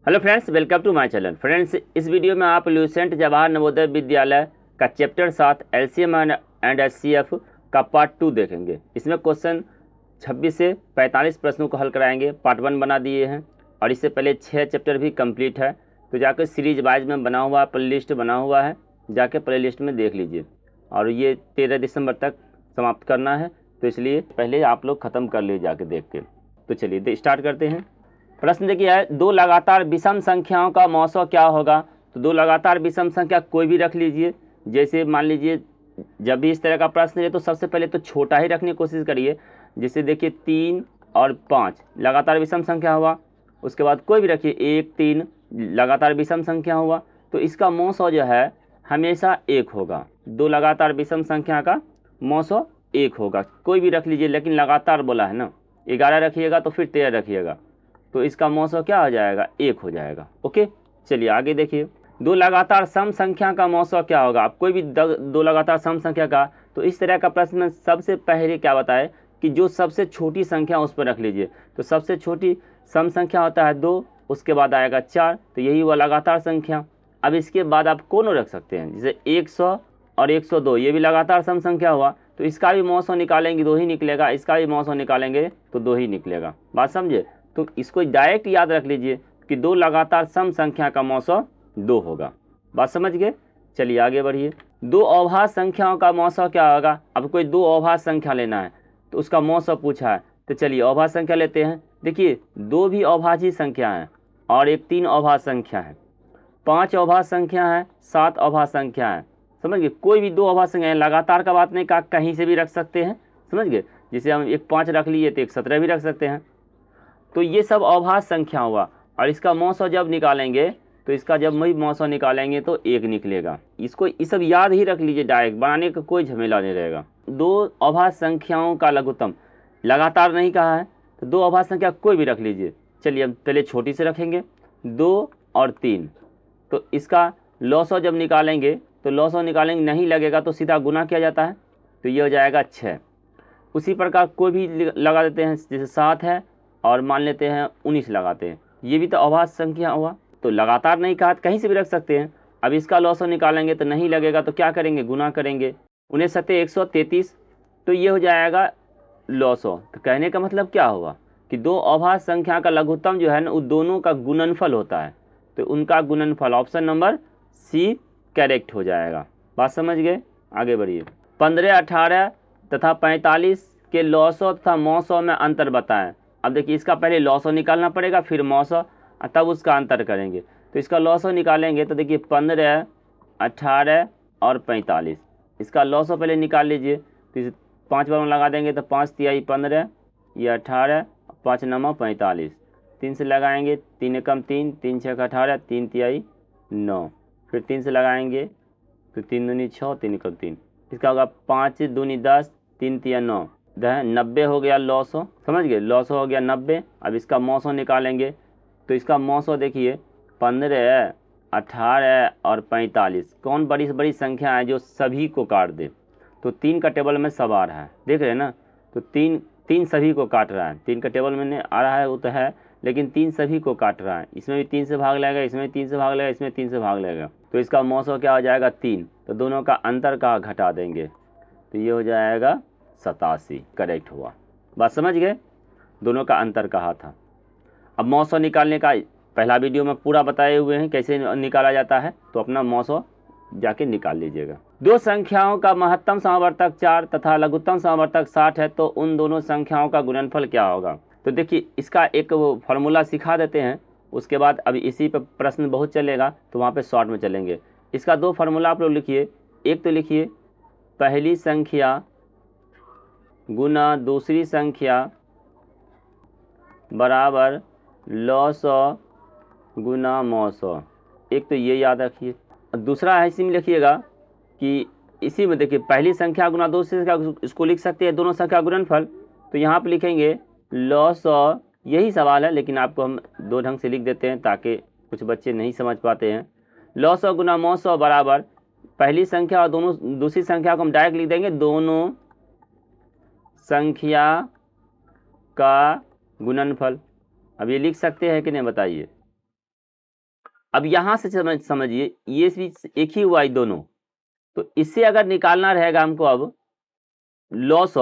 Hello friends, welcome to my channel. Friends, इस video में आप ल्यूसेंट जवाहर नवोदय विद्यालय का चैप्टर 7 एलसीएम एंड एचसीएफ का पार्ट 2 देखेंगे। इसमें क्वेश्चन 26 से 45 प्रश्नों को हल कराएंगे। पार्ट 1 बना दिए हैं और इससे पहले 6 चैप्टर भी कंप्लीट है, तो जाकर सीरीज वाइज में बना हुआ प्ले लिस्ट बना हुआ है, जाके प्ले लिस्ट में देख लीजिए। और ये 13 दिसंबर तक समाप्त करना है, तो इसलिए पहले आप लोग ख़त्म कर लीजिए जाके देख के। तो चलिए स्टार्ट करते हैं। प्रश्न देखिए है, दो लगातार विषम संख्याओं का मौसो क्या होगा। तो दो लगातार विषम संख्या कोई भी रख लीजिए। जैसे मान लीजिए जब भी इस तरह का प्रश्न है तो सबसे पहले तो छोटा ही रखने की कोशिश करिए। जैसे देखिए 3 और 5 लगातार विषम संख्या हुआ, उसके बाद कोई भी रखिए 1 3 लगातार विषम संख्या हुआ, तो इसका मौसो जो है हमेशा 1 होगा। दो लगातार विषम संख्या का मौसो 1 होगा, कोई भी रख लीजिए, लेकिन लगातार बोला है ना। 11 रखिएगा तो फिर 13 रखिएगा, तो इसका मौसो क्या हो जाएगा, 1 हो जाएगा। ओके, चलिए आगे देखिए। दो लगातार सम संख्या का मौसो क्या होगा। आप कोई भी दो लगातार सम संख्या का, तो इस तरह का प्रश्न में सबसे पहले क्या बताए कि जो सबसे छोटी संख्या उस पर रख लीजिए। तो सबसे छोटी सम संख्या होता है 2, उसके बाद आएगा 4, तो यही हुआ लगातार संख्या। अब इसके बाद आप कोनो रख सकते हैं, जैसे 100 और 102, ये भी लगातार सम संख्या हुआ, तो इसका भी मौसो निकालेंगे 2 ही निकलेगा, इसका भी मौसो निकालेंगे तो 2 ही निकलेगा। बात समझे। तो इसको डायरेक्ट याद रख लीजिए कि दो लगातार सम संख्या का मौसो 2 होगा। बात समझ गए। चलिए आगे बढ़िए। दो अभाज्य संख्याओं का मौसो क्या होगा। अब कोई दो अभाज्य संख्या लेना है तो उसका मौसो पूछा है, तो चलिए अभाज्य संख्या लेते हैं। देखिए 2 भी अभाज्य संख्या है और एक 3 अभाज्य संख्या है, 5 अभाज्य संख्या है, 7 अभाज्य संख्या है। समझ गए। कोई भी दो अभाज्य संख्या है, लगातार का बात नहीं कहा, कहीं से भी रख सकते हैं। समझ गए। जैसे हम एक 5 रख लिए तो एक 17 भी रख सकते हैं। तो ये सब अभाज्य संख्या हुआ, और इसका मौसो जब निकालेंगे तो इसका जब भी मौसो निकालेंगे तो 1 निकलेगा। इसको ये सब याद ही रख लीजिए, डायरेक्ट बनाने का कोई झमेला नहीं रहेगा। दो अभाज्य संख्याओं का लघुत्तम, लगातार नहीं कहा है, तो दो अभाज्य संख्या कोई भी रख लीजिए। चलिए अब पहले छोटी से रखेंगे, 2 और 3, तो इसका लॉसो जब निकालेंगे तो लॉसो निकालेंगे नहीं लगेगा तो सीधा गुना किया जाता है, तो ये हो जाएगा 6। उसी प्रकार कोई भी लगा देते हैं, जैसे 7 है और मान लेते हैं 19 लगाते हैं, ये भी तो अभाज्य संख्या हुआ। तो लगातार नहीं कहा, कहीं से भी रख सकते हैं। अब इसका लॉसो निकालेंगे तो नहीं लगेगा, तो क्या करेंगे, गुना करेंगे। 19 सत्ते 133, तो ये हो जाएगा लॉसो। तो कहने का मतलब क्या हुआ कि दो अभाज्य संख्या का लघुत्तम जो है ना, उन दोनों का गुणनफल होता है, तो उनका गुणनफल ऑप्शन नंबर सी करेक्ट हो जाएगा। बात समझ गए। आगे बढ़िए। 15, 18 तथा 45 के लॉसो तथा मौसो में अंतर बताएं। अब देखिए इसका पहले लॉसो निकालना पड़ेगा, फिर मौसो, तब उसका अंतर करेंगे। तो इसका लॉसो निकालेंगे तो देखिए 15, 18 और 45, इसका लॉसो पहले निकाल लीजिए। तो इसे 5 बार में लगा देंगे तो 5 तिहाई 15, ये 18, 5 9 45, 3 से लगाएंगे, 3 एकम 3, 3 6 18, 3 तिहाई 9, फिर 3 से लगाएंगे तो 3 दूनी 6, 3 एकम 3, इसका होगा 5 दूनी 10, 3 तिया 9, 90 हो गया लॉसो। समझ गए, लॉसो हो गया 90। अब इसका मौसो निकालेंगे, तो इसका मौसो देखिए 15, 18 और 45 कौन बड़ी से बड़ी संख्या है जो सभी को काट दे। तो 3 का टेबल में सब आ रहा है, देख रहे हैं ना। तो 3 सभी को काट रहा है, 3 का टेबल में आ रहा है वो तो है, लेकिन 3 सभी को काट रहा है। इसमें भी 3 से भाग लगेगा, इसमें 3 से भाग लगेगा, इसमें 3 से भाग लगेगा, तो इसका मौसो क्या हो जाएगा, 3। तो दोनों का अंतर का घटा देंगे, तो ये हो जाएगा 87, करेक्ट हुआ। बात समझ गए। दोनों का अंतर कहा था। अब मौसो निकालने का पहला वीडियो में पूरा बताए हुए हैं कैसे निकाला जाता है, तो अपना मौसो जाके निकाल लीजिएगा। दो संख्याओं का महत्तम समावर्तक 4 तथा लघुत्तम समावर्तक 60 है, तो उन दोनों संख्याओं का गुणनफल क्या होगा। तो देखिए इसका एक फार्मूला सिखा देते हैं, उसके बाद अभी इसी पर प्रश्न बहुत चलेगा, तो वहाँ पे शॉर्ट में चलेंगे। इसका 2 फार्मूला आप लोग लिखिए। एक तो लिखिए पहली संख्या गुना दूसरी संख्या बराबर लॉसो गुना मौसो। एक तो ये याद रखिए। दूसरा है इसी में लिखिएगा कि इसी में देखिए पहली संख्या गुना दूसरी संख्या, इसको लिख सकते हैं दोनों संख्या गुणनफल। तो यहाँ पे लिखेंगे लॉसो, यही सवाल है लेकिन आपको हम 2 ढंग से लिख देते हैं ताकि कुछ बच्चे नहीं समझ पाते हैं। लॉसो गुना मौसो बराबर पहली संख्या और दोनों दूसरी संख्या को हम डायरेक्ट लिख देंगे दोनों संख्या का गुणनफल। अब ये लिख सकते हैं कि नहीं बताइए। अब यहाँ से समझिए ये भी एक ही हुआ दोनों, तो इससे अगर निकालना रहेगा हमको अब लॉस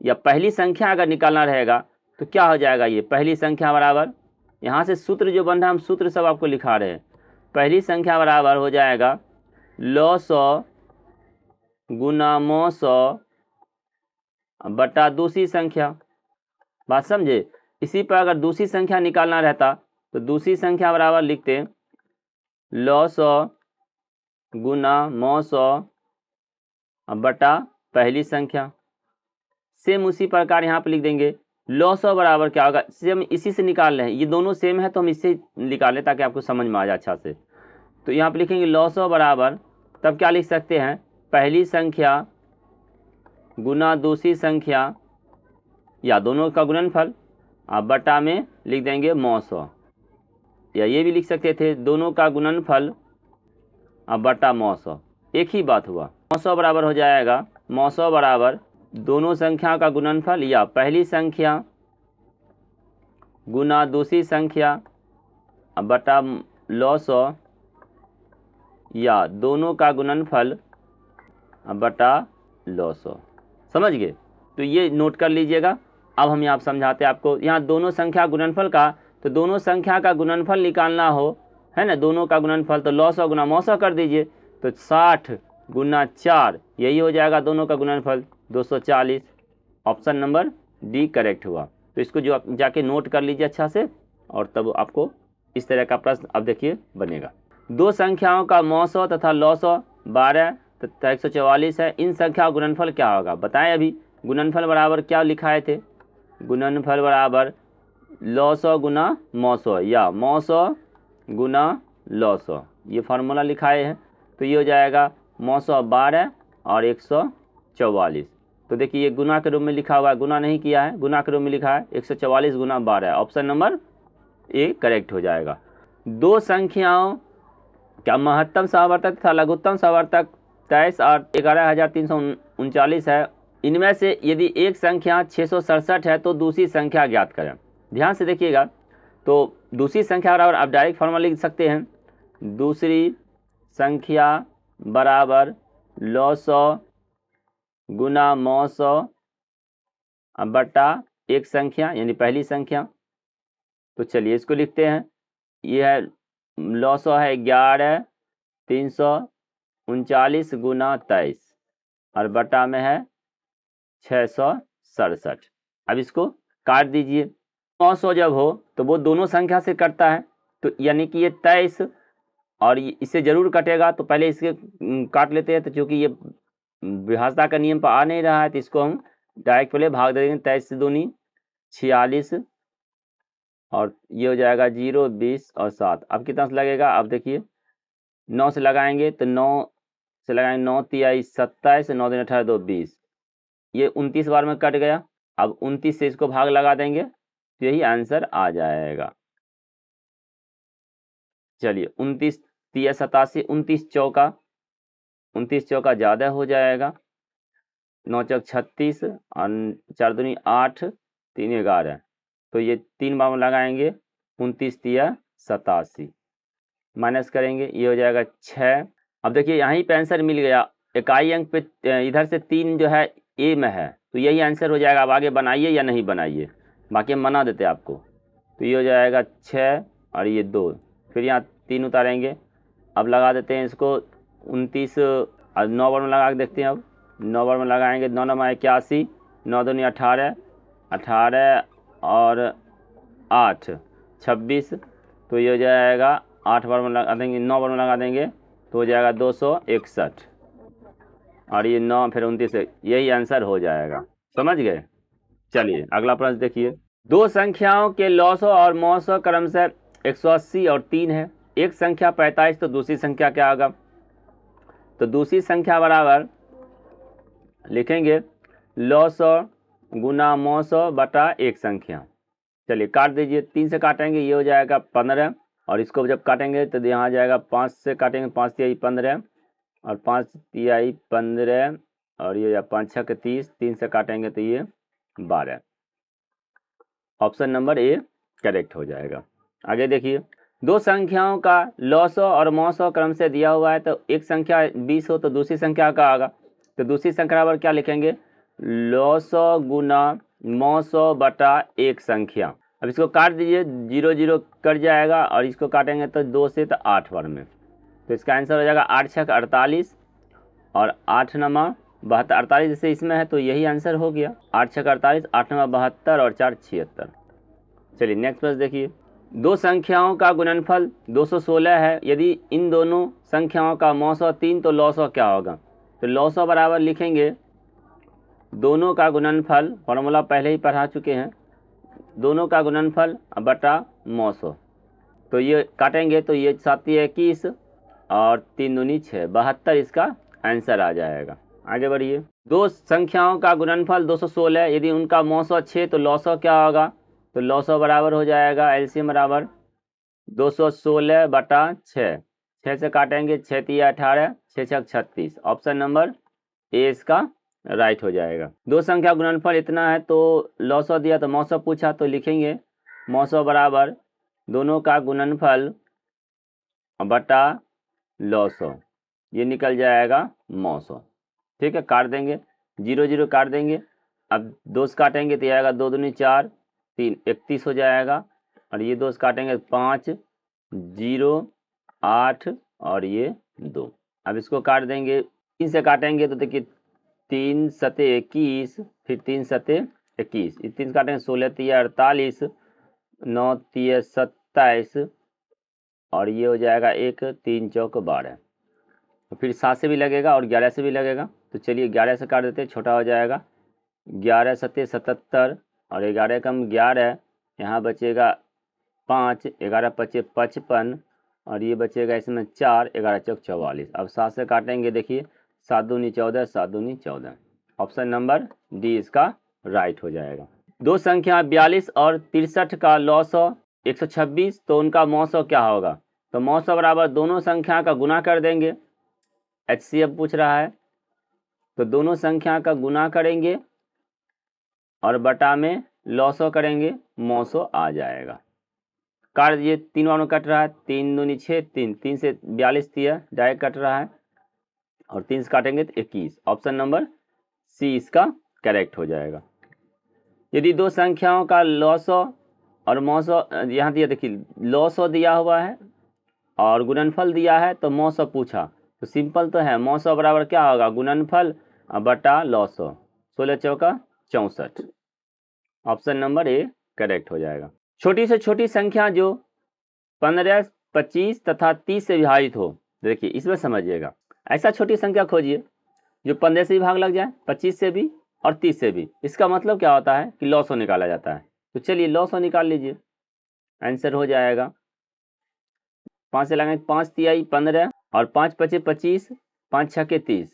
या पहली संख्या अगर निकालना रहेगा तो क्या हो जाएगा, ये पहली संख्या बराबर, यहाँ से सूत्र जो बन रहा है हम सूत्र सब आपको लिखा रहे हैं, पहली संख्या बराबर हो जाएगा लॉस गुना मौस बटा दूसरी संख्या। बात समझे। इसी पर अगर दूसरी संख्या निकालना रहता तो दूसरी संख्या बराबर लिखते लॉस गुना मौस बटा पहली संख्या। सेम उसी प्रकार यहाँ पे लिख देंगे लॉस बराबर क्या होगा, सेम इसी से निकाल रहे हैं, ये दोनों सेम है तो हम इससे निकाल लें ताकि आपको समझ में आ जाए अच्छा से। तो यहाँ पे लिखेंगे लॉस बराबर, तब क्या लिख सकते हैं, पहली संख्या गुना दूसरी संख्या या दोनों का गुणनफल, आप बटा में लिख देंगे मौस, या ये भी लिख सकते थे दोनों का गुणनफल अब बटा मौस। एक ही बात हुआ। मौस बराबर हो जाएगा मौस बराबर दोनों संख्या का गुणनफल या पहली संख्या गुना दूसरी संख्या अब बटा लॉस या दोनों का गुणनफल अब बटा लॉस। समझ गए। तो ये नोट कर लीजिएगा। अब हम यहाँ समझाते हैं आपको, यहाँ दोनों संख्या गुणनफल का, तो दोनों संख्या का गुणनफल निकालना हो, है ना, दोनों का गुणनफल, तो लॉस गुना मौस कर दीजिए, तो 60 गुना 4 यही हो जाएगा दोनों का गुणनफल 240। ऑप्शन नंबर डी करेक्ट हुआ। तो इसको जो आप जाके नोट कर लीजिए अच्छा से, और तब आपको इस तरह का प्रश्न अब देखिए बनेगा। दो संख्याओं का मौस तथा लॉस 12 तथा 144 है, इन संख्या का गुणनफल क्या होगा बताएं। अभी गुणनफल बराबर क्या लिखाए थे, गुणनफल बराबर लॉस गुना मौस या मौस गुना लॉस, ये फार्मूला लिखाए हैं। तो ये हो जाएगा मौस 12 और 144। तो देखिए ये गुना के रूप में लिखा हुआ है, गुना नहीं किया है, गुना के रूप में लिखा है 144 गुना 12। ऑप्शन नंबर ए करेक्ट हो जाएगा। दो संख्याओं क्या महत्तम सहावर्तक तथा लघुत्तम सहावर्तक 23 और 11,339 है, इनमें से यदि एक संख्या 667 है तो दूसरी संख्या ज्ञात करें। ध्यान से देखिएगा। तो दूसरी संख्या बराबर आप डायरेक्ट फॉर्मूला लिख सकते हैं, दूसरी संख्या बराबर लॉस गुना मौस बटा एक संख्या यानी पहली संख्या। तो चलिए इसको लिखते हैं, ये है लॉस है 11,339 गुना 23 और बटा में है 667। अब इसको काट दीजिए। 900 जब हो तो वो दोनों संख्या से कटता है, तो यानी कि ये 23 और इससे जरूर कटेगा, तो पहले इसके काट लेते हैं। तो चूँकि ये विभाज्यता का नियम पर आ नहीं रहा है तो इसको हम डायरेक्ट पहले भाग दे देंगे। 23 से दूनी 46 और ये हो जाएगा 0, 20 और 7। अब कितना से लगेगा, अब देखिए 9 से लगाएंगे तो 9 से लगाएंगे 9 तिहाई 27, 9 दिन 18 2 20, ये 29 बार में कट गया। अब 29 से इसको भाग लगा देंगे तो यही आंसर आ जाएगा। चलिए 29 तिया 87, 29 चौका, 29 चौका ज़्यादा हो जाएगा, 9 चौक 36 और 4 दूनी 8, 3 11, तो ये 3 बार में लगाएंगे 29 तिया 87, माइनस करेंगे ये हो जाएगा 6। अब देखिए यहीं पे आंसर मिल गया, इकाई अंक पे इधर से 3 जो है ए में है, तो यही आंसर हो जाएगा। अब आगे बनाइए या नहीं बनाइए, बाकी हम बना देते हैं आपको। तो ये हो जाएगा 6 और ये 2, फिर यहाँ 3 उतारेंगे। अब लगा देते हैं इसको 29 और 9 बार में लगा के देखते हैं। अब 9 बार में लगाएंगे, 9 9 81, 9 दूनी 18, 18 और 8 26, तो ये हो जाएगा 8 बार में लगा देंगे, 9 बार में लगा देंगे तो हो जाएगा 261 और ये 9 फिर 29, यही आंसर हो जाएगा। समझ गए। चलिए अगला प्रश्न देखिए। दो संख्याओं के लॉस और मौस क्रमशः 180 और 3 है, एक संख्या 45 तो दूसरी संख्या क्या होगा। तो दूसरी संख्या बराबर लिखेंगे लॉस गुना मौस बटा एक संख्या। चलिए काट दीजिए, 3 से काटेंगे ये हो जाएगा 15, और इसको जब काटेंगे तो यहाँ आ जाएगा 5 से काटेंगे, 5 तिहाई 15 और 5 तिहाई 15 और ये 5 6 30, 3 से काटेंगे तो ये 12। ऑप्शन नंबर ए करेक्ट हो जाएगा। आगे देखिए, दो संख्याओं का लॉसो और मौसो क्रम से दिया हुआ है, तो एक संख्या 20 हो तो दूसरी संख्या का आगा, तो दूसरी संख्या पर क्या लिखेंगे, लॉसो गुना मौसो बटा एक संख्या। अब इसको काट दीजिए, 0 0 कट जाएगा और इसको काटेंगे तो 2 से तो 8 बार में, तो इसका आंसर हो जाएगा 8 छक 48 और 8 नमा 72। 48 जैसे इसमें है तो यही आंसर हो गया, 8 छक 48, 8 नमा 72 और 4 76। चलिए नेक्स्ट प्रश्न देखिए, दो संख्याओं का गुणनफल 216 है, यदि इन दोनों संख्याओं का मौसो 3 तो लॉसो क्या होगा, तो लॉसो बराबर लिखेंगे दोनों का गुणनफल, फॉर्मूला पहले ही पढ़ा चुके हैं, दोनों का गुणनफल बटा मौसो, तो ये काटेंगे तो ये 7 21 और 3 दूनी 6 72 इसका आंसर आ जाएगा। आगे बढ़िए, दो संख्याओं का गुणनफल 216, यदि उनका मौसो 6 तो लॉसो क्या होगा, तो लॉसो बराबर हो जाएगा एलसीएम बराबर 216 बटा 6, 6 से काटेंगे 6 3 18, 6 6 36, ऑप्शन नंबर ए इसका राइट हो जाएगा। दो संख्या गुणनफल इतना है तो लॉसो दिया तो मौसो पूछा, तो लिखेंगे मौसो बराबर दोनों का गुणनफल बटा लॉसो, ये निकल जाएगा मौसो। ठीक है, काट देंगे, 0 0 काट देंगे, अब 2 से काटेंगे तो आएगा 2 दूनी 4, 3 31 हो जाएगा, और ये 2 से काटेंगे 5 0 8 और ये 2। अब इसको काट देंगे, 3 से काटेंगे तो देखिए 3 सते 21, फिर 3 सते 21, 3 से काटेंगे 16 3 48, 9 3 27 और ये हो जाएगा 1 3 चौक 12, तो फिर 7 से भी लगेगा और 11 से भी लगेगा, तो चलिए 11 से काट देते हैं, छोटा हो जाएगा 11 सते 77 और 11 कम 11, यहाँ बचेगा 5, 11 पचे 55 और ये बचेगा इसमें 4, 11 चौक 44। अब 7 से काटेंगे, देखिए 7 दूनी 14, 7 दूनी 14, ऑप्शन नंबर डी इसका राइट हो जाएगा। दो संख्या 42 और 63 का लॉसो 126, तो उनका मौसो क्या होगा, तो मौसो बराबर दोनों संख्या का गुना कर देंगे, HCF पूछ रहा है, तो दोनों संख्या का गुना करेंगे और बटा में लॉसो करेंगे, मौसो आ जाएगा। काट दिए, 3 बार में कट रहा है, 3 दूनी 6, 3 से 42 दिया डायरेक्ट कट रहा है और 3 से काटेंगे तो 21, ऑप्शन नंबर सी इसका करेक्ट हो जाएगा। यदि दो संख्याओं का लॉसो और मौसो, यहाँ दिया देखिए लॉसो दिया हुआ है और गुणनफल दिया है तो मौसो पूछा, तो सिंपल तो है, मौसो बराबर क्या होगा, गुणनफल बटा लॉसो, 16 चौका 64, ऑप्शन नंबर ए करेक्ट हो जाएगा। छोटी से छोटी संख्या जो 15 25 तथा 30 से विभाजित हो, देखिए इसमें समझिएगा, ऐसा छोटी संख्या खोजिए जो 15 से भी भाग लग जाए, 25 से भी और 30 से भी, इसका मतलब क्या होता है कि लॉसो निकाला जाता है, तो चलिए लॉसो निकाल लीजिए, आंसर हो जाएगा 5 से लगाएंगे 5 तिहाई 15 और 5 पचे 25, 5 छके 30,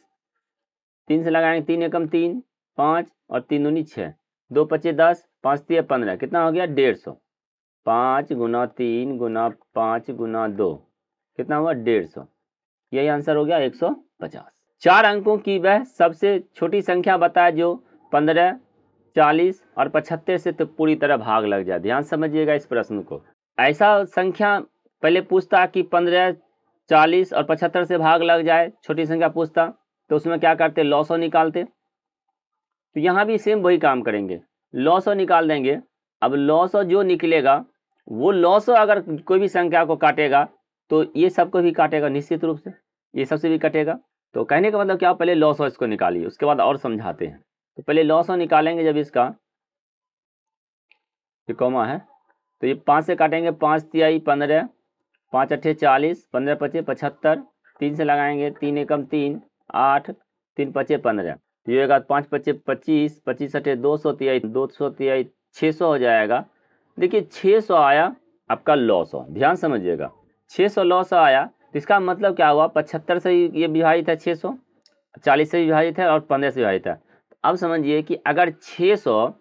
3 से लगाएंगे 3 एकम 3 5 और 3 दूनी 6, 2 पचे 10, 5 तिया 15, कितना हो गया 150, 5 गुना 3 गुना 5 गुना 2, कितना हुआ 150, यही आंसर हो गया 150। 4 अंकों की वह सबसे छोटी संख्या बताए जो 15 40 और 75 से तो पूरी तरह भाग लग जाए। ध्यान समझिएगा इस प्रश्न को, ऐसा संख्या पहले पूछता कि 15 40 और 75 से भाग लग जाए, छोटी संख्या पूछता तो उसमें क्या करते, लॉसो निकालते, तो यहाँ भी सेम वही काम करेंगे, लॉसो निकाल देंगे। अब लॉसो जो निकलेगा वो लॉसो अगर कोई भी संख्या को काटेगा तो ये सबको भी काटेगा, निश्चित रूप से ये सबसे भी कटेगा, तो कहने का मतलब क्या, पहले लॉसो इसको निकालिए उसके बाद और समझाते हैं। तो पहले लॉसो निकालेंगे, जब इसका ये कॉमा है तो ये 5 से काटेंगे, 5 तिहाई 15, 5 अट्ठे 40, 15 पचे 75, 3 से लगाएंगे 3 एकम 3 8, 3 पचे 15, तो ये होगा 5 पचे 25, 25 अट्ठे 200 तिहाई 200 तिहाई 600 हो जाएगा। देखिए 600 आया आपका लॉसो, ध्यान समझिएगा 600 लॉसो आया, तो इसका मतलब क्या हुआ, 75 से ये विभाजित है 600, 40 से विभाजित है और 15 से विभाजित है। अब समझिए कि अगर 600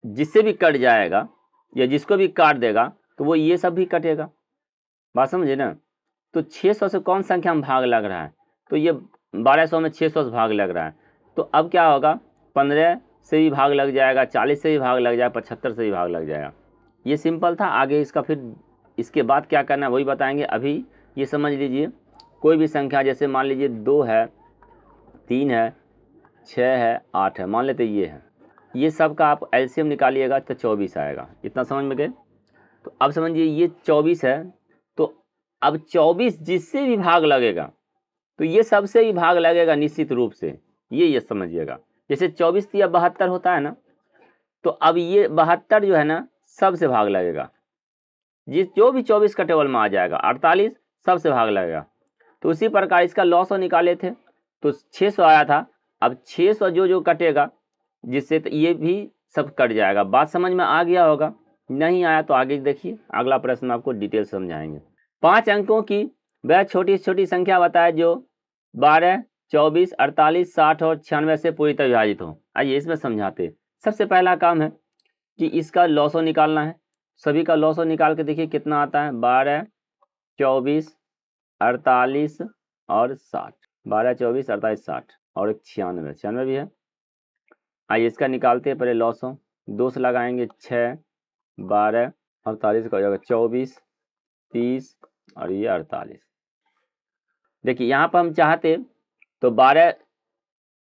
जिससे भी कट जाएगा या जिसको भी काट देगा तो वो ये सब भी कटेगा, बात समझे ना। तो 600 से कौन संख्या में भाग लग रहा है, तो ये 1200 में 600 से भाग लग रहा है, तो अब क्या होगा 15 से भी भाग लग जाएगा, 40 से भी भाग लग जाएगा, 75 से भी भाग लग जाएगा। ये सिंपल था, आगे इसका फिर इसके बाद क्या करना है वही बताएंगे। अभी ये समझ लीजिए, कोई भी संख्या जैसे मान लीजिए 2 है, 3 है, 6 है, 8 है, मान लेते ये है, ये सब का आप एलसीएम निकालिएगा तो 24 आएगा। इतना समझ में गए? तो अब समझिए ये 24 है, तो अब 24 जिससे भी भाग लगेगा तो ये सबसे ही भाग लगेगा निश्चित रूप से, ये समझिएगा। जैसे 24 या 72 होता है ना, तो अब ये 72 जो है ना सबसे भाग लगेगा, जो भी 24 का टेबल में आ जाएगा, 48 सबसे भाग लगेगा। तो उसी प्रकार इसका लॉस निकाले थे तो 600 आया था। अब 600 जो कटेगा जिससे, तो ये भी सब कट जाएगा। बात समझ में आ गया होगा? नहीं आया तो आगे देखिए, अगला प्रश्न आपको डिटेल समझाएंगे। 5 अंकों की वह छोटी छोटी संख्या बताए जो 12, 24, 48, 60 और 96 से पूरी तरह विभाजित हो। आइए इसमें समझाते। सबसे पहला काम है कि इसका लॉसो निकालना है। सभी का लॉसो निकाल के देखिए कितना आता है। 12, 24, 48 और 60। 12, 24, 48, 60 और एक 96, 96 भी है। आइए इसका निकालते हैं पहले लॉसो। 2 से लगाएंगे 6, 12, 48 का हो जाएगा 24, 30 और ये 48। देखिए यहाँ पर हम चाहते तो 12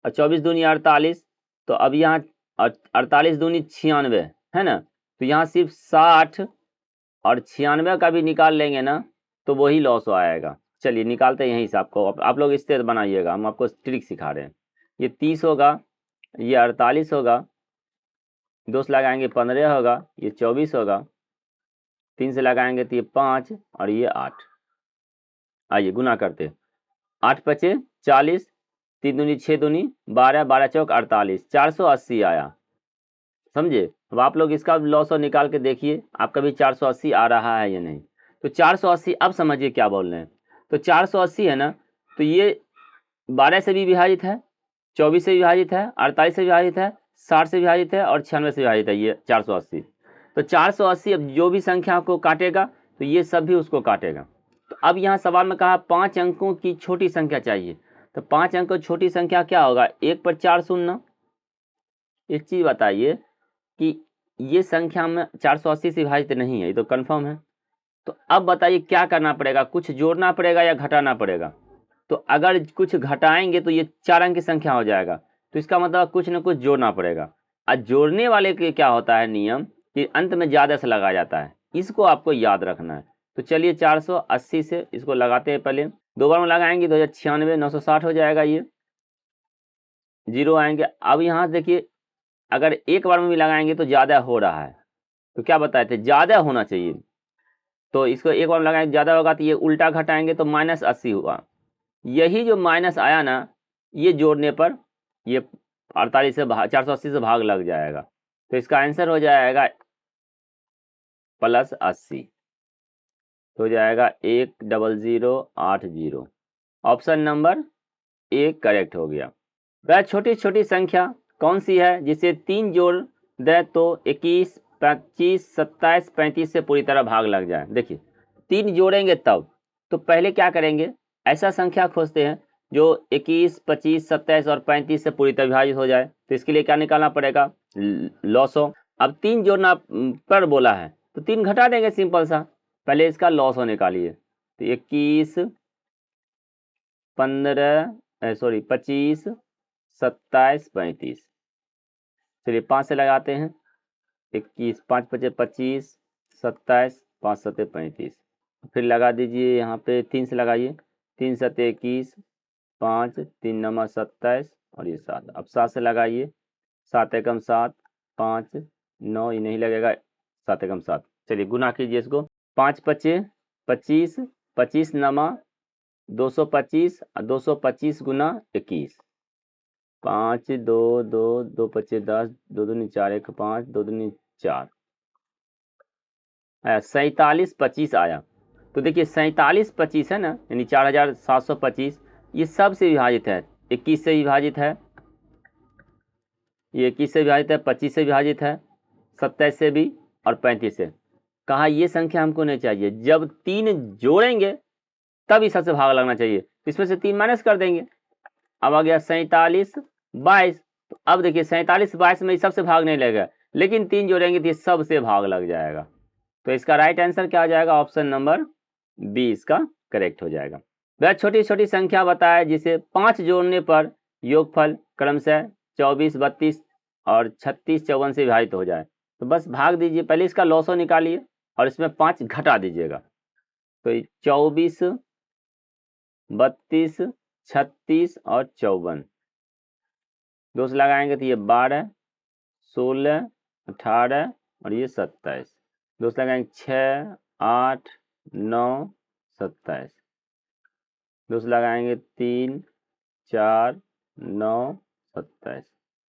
और 24 दूनी 48, तो अब यहाँ 48 दूनी 96 है ना, तो यहाँ सिर्फ 60 और 96 का भी निकाल लेंगे ना तो वही लॉस आएगा। चलिए निकालते हैं यहीं से। आपको आप लोग इस तरह बनाइएगा, हम आपको ट्रिक सिखा रहे हैं। ये 30 होगा, ये 48 होगा, 2 से लगाएंगे 15 होगा, ये 24 होगा, 3 से लगाएंगे तो ये 5 और ये 8। आइए गुना करते। 8 पचे 40, 3 दूनी 6 दूनी 12, 12 चौक 48, 480 आया। समझे? अब आप लोग इसका लॉस और निकाल के देखिए आपका भी 480 आ रहा है या नहीं। तो 480 अब समझिए क्या बोल रहे हैं। तो 480 है ना, तो ये 12 से भी विभाजित है, 24 से विभाजित है, 48 से विभाजित है, 60 से विभाजित है और 96 से विभाजित है ये 480। तो 480 अब जो भी संख्या को काटेगा तो ये सब भी उसको काटेगा। तो अब यहाँ सवाल में कहा 5 अंकों की छोटी संख्या चाहिए। तो 5 अंकों छोटी संख्या क्या होगा? 1 पर 4 शून्य। एक चीज़ बताइए कि ये संख्या में 480 से विभाजित नहीं है, ये तो कन्फर्म है। तो अब बताइए क्या करना पड़ेगा? कुछ जोड़ना पड़ेगा या घटाना पड़ेगा? तो अगर कुछ घटाएंगे तो ये 4 अंक की संख्या हो जाएगा, तो इसका मतलब कुछ न कुछ जोड़ना पड़ेगा। और जोड़ने वाले के क्या होता है नियम कि अंत में ज़्यादा से लगाया जाता है, इसको आपको याद रखना है। तो चलिए 480 से इसको लगाते हैं। पहले 2 बार में लगाएंगे तो 96, 960 हो जाएगा, ये 0 आएंगे। अब यहाँ देखिए अगर एक बार में भी लगाएंगे तो ज़्यादा हो रहा है, तो क्या बताए थे ज़्यादा होना चाहिए। तो इसको एक बार में लगाएंगे ज़्यादा होगा, तो ये उल्टा घटाएंगे तो -80 हुआ। यही जो माइनस आया ना, ये जोड़ने पर ये 48 से 480 से भाग लग जाएगा। तो इसका आंसर हो जाएगा +80, हो जाएगा 10080। ऑप्शन नंबर ए करेक्ट हो गया। वह छोटी छोटी संख्या कौन सी है जिसे 3 जोड़ दे तो 21, 25, 27, 35 से पूरी तरह भाग लग जाए। देखिए 3 जोड़ेंगे तब, तो पहले क्या करेंगे, ऐसा संख्या खोजते हैं जो 21, 25, 27 और 35 से पूरी तरह विभाजित हो जाए। तो इसके लिए क्या निकालना पड़ेगा? लॉसो। अब 3 जोड़ना पर बोला है तो 3 घटा देंगे, सिंपल सा। पहले इसका लॉसो निकालिए। तो 21, 25, 27, 35। चलिए 5 से लगाते हैं। 21, 5 पचे 25, 27, 5 सते 35। फिर लगा दीजिए यहाँ पे 3 से लगाइए। 3 सते 21, 5, 3 नमा 27 और ये 7। अब 7 से लगाइए। 7 एकम 7, 5, 9, ये नहीं लगेगा, 7 एकम 7। चलिए गुना कीजिए इसको। 5 पचे 25, 25 नमा 225 और 225 गुना 21। 5, 2, 2, 2 पचे 10, 2 दूनी 4, 1 5, 2 दूनी 4 आया। 47, 25 आया। तो देखिए 47, 25 है ना, यानी 4725, ये सब से विभाजित है। 21 से विभाजित है, ये 21 से विभाजित है, 25 से विभाजित है, 27 से भी और 35 से। कहा ये संख्या हमको नहीं चाहिए। जब 3 जोड़ेंगे तब इस सबसे भाग लगना चाहिए, इसमें से 3 माइनस कर देंगे। अब आ गया 47, 22। तो अब देखिए 47, 22 में सबसे भाग नहीं लगेगा, लेकिन 3 जोड़ेंगे तो ये सबसे भाग लग जाएगा। तो इसका राइट आंसर क्या आ जाएगा, ऑप्शन नंबर बी इसका करेक्ट हो जाएगा। वह छोटी छोटी संख्या बताए जिसे 5 जोड़ने पर योगफल क्रमशः 24, 32 और 36, 54 से विभाजित हो जाए। तो बस भाग दीजिए, पहले इसका लॉसो निकालिए और इसमें 5 घटा दीजिएगा। तो 24, 32, 36 और 54 2 से लगाएंगे तो ये 12, 16, 18 और ये 27। 2 से लगाएंगे 6, 8, 9, 27। 2 से लगाएंगे 3, 4, 9, 27।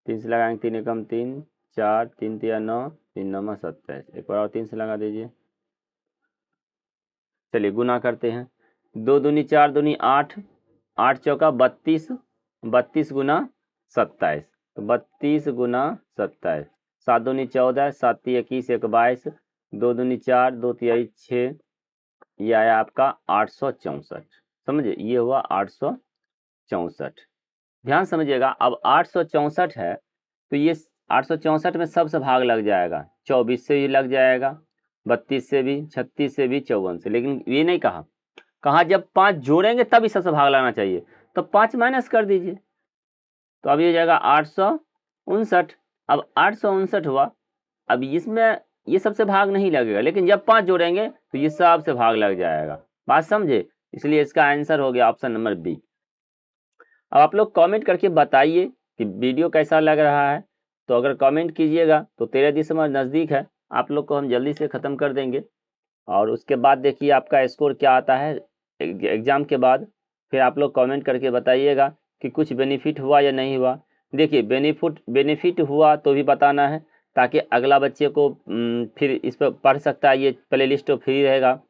3 से लगाएंगे 3 एकम 3, 4, 3 तिया 9, 3 9 27। एक बार और 3 से लगा दीजिए। चलिए गुना करते हैं। 2 दूनी 4 दूनी 8, 8 चौका 32, 32 गुना 27। तो 32 गुना 27। 7 दूनी 14, 7 तिया 21, 1 22, 2 दूनी 4, 2 तिया 6, ये आया आपका 864। समझिए, ये हुआ 864। ध्यान समझिएगा, अब 864 है तो ये 864 में सबसे भाग लग जाएगा। 24 से भी लग जाएगा, 32 से भी, 36 से भी, 54 से। लेकिन ये नहीं कहा जब 5 जोड़ेंगे तब ही सबसे भाग लगना चाहिए। तो 5 माइनस कर दीजिए, तो अब ये जाएगा 859। अब 859 हुआ। अब इसमें ये सबसे भाग नहीं लगेगा, लेकिन जब 5 जोड़ेंगे तो ये सबसे भाग लग जाएगा। बात समझे? इसलिए इसका आंसर हो गया ऑप्शन नंबर बी। अब आप लोग कमेंट करके बताइए कि वीडियो कैसा लग रहा है। तो अगर कमेंट कीजिएगा तो 13 दिसंबर नज़दीक है, आप लोग को हम जल्दी से ख़त्म कर देंगे। और उसके बाद देखिए आपका स्कोर क्या आता है एग्ज़ाम के बाद। फिर आप लोग कमेंट करके बताइएगा कि कुछ बेनिफिट हुआ या नहीं हुआ। देखिए बेनिफिट हुआ तो भी बताना है, ताकि अगला बच्चे को फिर इस पर पढ़ सकता है। ये प्ले लिस्ट तो फ्री रहेगा।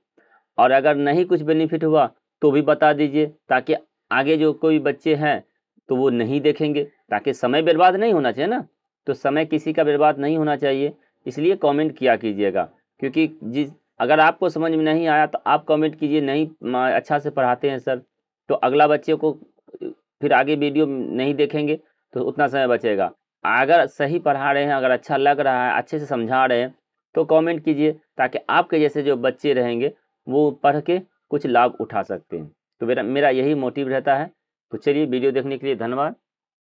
और अगर नहीं कुछ बेनिफिट हुआ तो भी बता दीजिए, ताकि आगे जो कोई बच्चे हैं तो वो नहीं देखेंगे, ताकि समय बर्बाद नहीं होना चाहिए ना। तो समय किसी का बर्बाद नहीं होना चाहिए, इसलिए कमेंट किया कीजिएगा। क्योंकि अगर आपको समझ में नहीं आया तो आप कमेंट कीजिए, नहीं अच्छा से पढ़ाते हैं सर, तो अगला बच्चे को फिर आगे वीडियो नहीं देखेंगे तो उतना समय बचेगा। अगर सही पढ़ा रहे हैं, अगर अच्छा लग रहा है, अच्छे से समझा रहे हैं तो कमेंट कीजिए, ताकि आपके जैसे जो बच्चे रहेंगे वो पढ़ के कुछ लाभ उठा सकते हैं। तो मेरा यही मोटिव रहता है। तो चलिए, वीडियो देखने के लिए धन्यवाद।